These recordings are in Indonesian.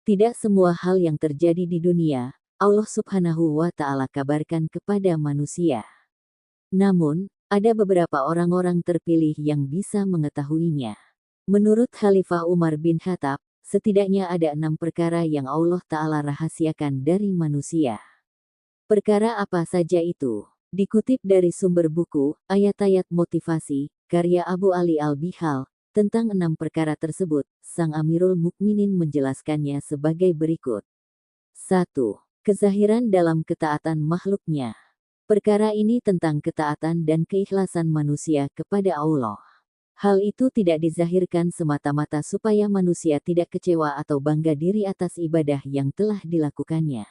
Tidak semua hal yang terjadi di dunia, Allah Subhanahu wa Ta'ala kabarkan kepada manusia. Namun, ada beberapa orang-orang terpilih yang bisa mengetahuinya. Menurut Khalifah Umar bin Khattab, setidaknya ada 6 perkara yang Allah Ta'ala rahasiakan dari manusia. Perkara apa saja itu? Dikutip dari sumber buku, ayat-ayat motivasi, karya Abu Ali Al-Bihal, tentang 6 perkara tersebut, Sang Amirul Mukminin menjelaskannya sebagai berikut. 1. Kezahiran dalam ketaatan makhluknya. Perkara ini tentang ketaatan dan keikhlasan manusia kepada Allah. Hal itu tidak dizahirkan semata-mata supaya manusia tidak kecewa atau bangga diri atas ibadah yang telah dilakukannya.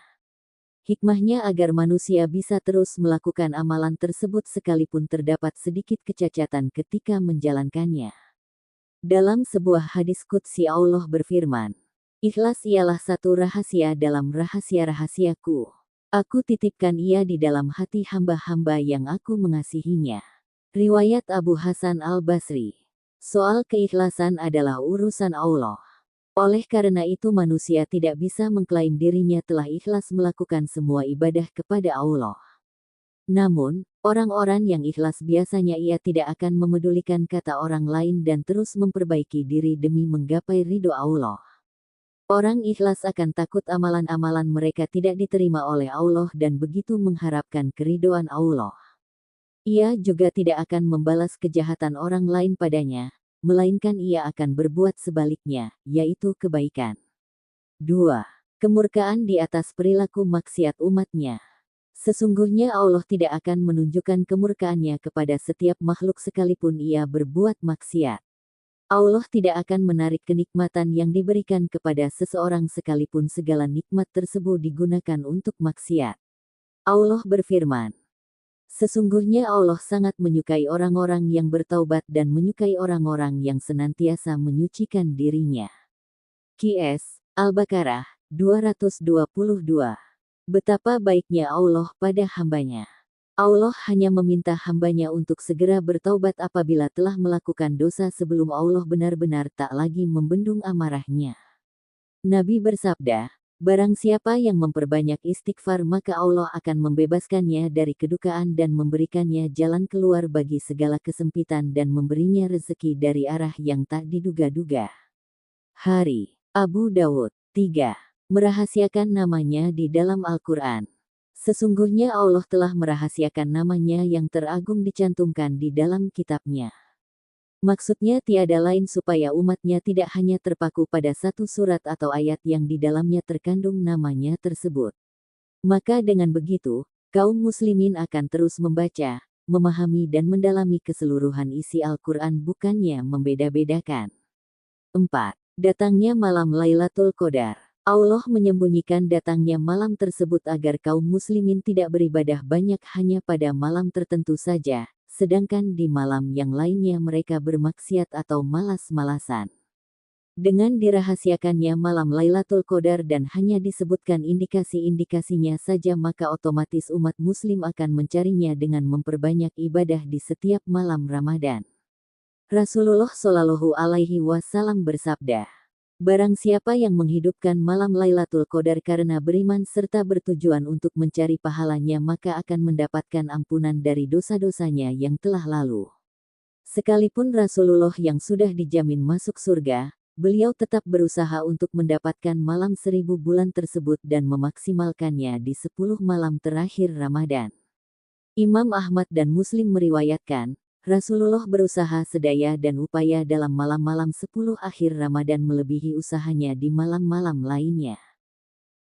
Hikmahnya agar manusia bisa terus melakukan amalan tersebut sekalipun terdapat sedikit kecacatan ketika menjalankannya. Dalam sebuah hadis qudsi Allah berfirman, "Ikhlas ialah satu rahasia dalam rahasia-rahasiaku. Aku titipkan ia di dalam hati hamba-hamba yang aku mengasihinya." Riwayat Abu Hasan Al-Basri. Soal keikhlasan adalah urusan Allah. Oleh karena itu manusia tidak bisa mengklaim dirinya telah ikhlas melakukan semua ibadah kepada Allah. Namun, orang-orang yang ikhlas biasanya ia tidak akan memedulikan kata orang lain dan terus memperbaiki diri demi menggapai ridho Allah. Orang ikhlas akan takut amalan-amalan mereka tidak diterima oleh Allah dan begitu mengharapkan keridhoan Allah. Ia juga tidak akan membalas kejahatan orang lain padanya, melainkan ia akan berbuat sebaliknya, yaitu kebaikan. 2. Kemurkaan di atas perilaku maksiat umatnya. Sesungguhnya Allah tidak akan menunjukkan kemurkaannya kepada setiap makhluk sekalipun ia berbuat maksiat. Allah tidak akan menarik kenikmatan yang diberikan kepada seseorang sekalipun segala nikmat tersebut digunakan untuk maksiat. Allah berfirman, "Sesungguhnya Allah sangat menyukai orang-orang yang bertaubat dan menyukai orang-orang yang senantiasa menyucikan dirinya." Qs. Al-Baqarah 222. Betapa baiknya Allah pada hambanya. Allah hanya meminta hambanya untuk segera bertaubat apabila telah melakukan dosa sebelum Allah benar-benar tak lagi membendung amarahnya. Nabi bersabda, "Barang siapa yang memperbanyak istighfar maka Allah akan membebaskannya dari kedukaan dan memberikannya jalan keluar bagi segala kesempitan dan memberinya rezeki dari arah yang tak diduga-duga." Hari Abu Dawud 3. Merahasiakan namanya di dalam Al-Quran. Sesungguhnya Allah telah merahasiakan namanya yang teragung dicantumkan di dalam kitabnya. Maksudnya tiada lain supaya umatnya tidak hanya terpaku pada satu surat atau ayat yang di dalamnya terkandung namanya tersebut. Maka dengan begitu, kaum muslimin akan terus membaca, memahami dan mendalami keseluruhan isi Al-Quran bukannya membeda-bedakan. 4. Datangnya malam Lailatul Qadar. Allah menyembunyikan datangnya malam tersebut agar kaum muslimin tidak beribadah banyak hanya pada malam tertentu saja, sedangkan di malam yang lainnya mereka bermaksiat atau malas-malasan. Dengan dirahasiakannya malam Lailatul Qadar dan hanya disebutkan indikasi-indikasinya saja maka otomatis umat muslim akan mencarinya dengan memperbanyak ibadah di setiap malam Ramadan. Rasulullah Shallallahu Alaihi Wasallam bersabda, "Barang siapa yang menghidupkan malam Lailatul Qadar karena beriman serta bertujuan untuk mencari pahalanya maka akan mendapatkan ampunan dari dosa-dosanya yang telah lalu." Sekalipun Rasulullah yang sudah dijamin masuk surga, beliau tetap berusaha untuk mendapatkan malam 1000 bulan tersebut dan memaksimalkannya di 10 malam terakhir Ramadan. Imam Ahmad dan Muslim meriwayatkan, Rasulullah berusaha sedaya dan upaya dalam malam-malam 10 akhir Ramadan melebihi usahanya di malam-malam lainnya.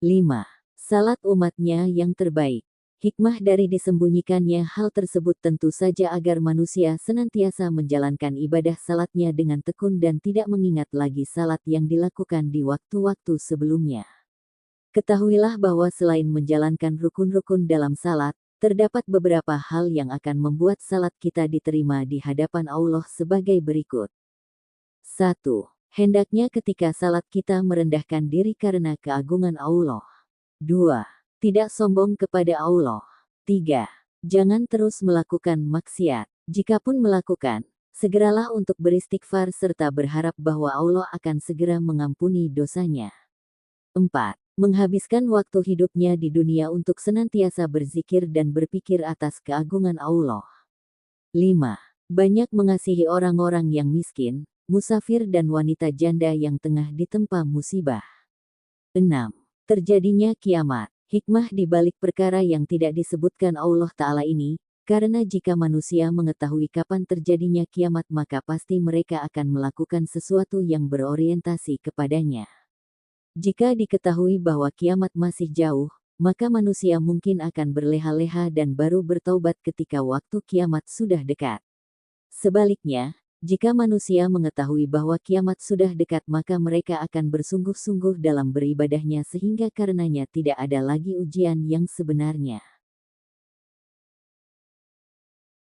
5. Salat umatnya yang terbaik. Hikmah dari disembunyikannya hal tersebut tentu saja agar manusia senantiasa menjalankan ibadah salatnya dengan tekun dan tidak mengingat lagi salat yang dilakukan di waktu-waktu sebelumnya. Ketahuilah bahwa selain menjalankan rukun-rukun dalam salat, terdapat beberapa hal yang akan membuat salat kita diterima di hadapan Allah sebagai berikut. 1. Hendaknya ketika salat kita merendahkan diri karena keagungan Allah. 2. Tidak sombong kepada Allah. 3. Jangan terus melakukan maksiat. Jikapun melakukan, segeralah untuk beristighfar serta berharap bahwa Allah akan segera mengampuni dosanya. 4. Menghabiskan waktu hidupnya di dunia untuk senantiasa berzikir dan berpikir atas keagungan Allah. 5. Banyak mengasihi orang-orang yang miskin, musafir dan wanita janda yang tengah ditempa musibah. 6. Terjadinya kiamat. Hikmah di balik perkara yang tidak disebutkan Allah Ta'ala ini, karena jika manusia mengetahui kapan terjadinya kiamat maka pasti mereka akan melakukan sesuatu yang berorientasi kepadanya. Jika diketahui bahwa kiamat masih jauh, maka manusia mungkin akan berleha-leha dan baru bertaubat ketika waktu kiamat sudah dekat. Sebaliknya, jika manusia mengetahui bahwa kiamat sudah dekat maka mereka akan bersungguh-sungguh dalam beribadahnya sehingga karenanya tidak ada lagi ujian yang sebenarnya.